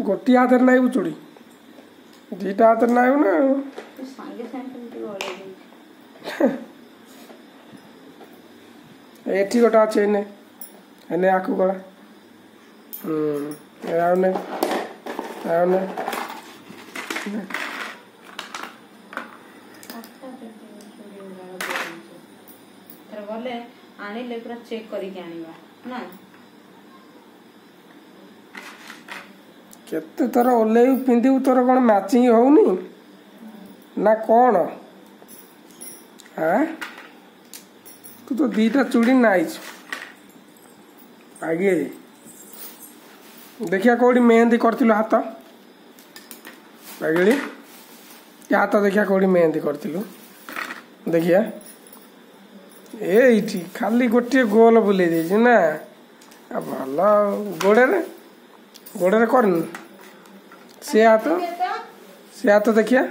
गोटी हाथ में नाइबू चूड़ी दीटा हाथ में नाइबू ना एठी गोटा अच्छे एने आकू गला आउने आउने गले आनिले पूरा चेक करके आनिबा ना केते थर ओल्ले पिंधु तोर कौन मैचिंग होनी ना कौन हाँ तू तो दीटा चूड़ी नाइच आगे देखिया कौड़ी मेहंदी करथिलु हाथ आगे क्या हाथ देखिया कौड़ी मेहंदी करथिलु देखिया एठी खाली गोटे गोल बुले दे ना भल गोड़े करनी से हाथ देखिया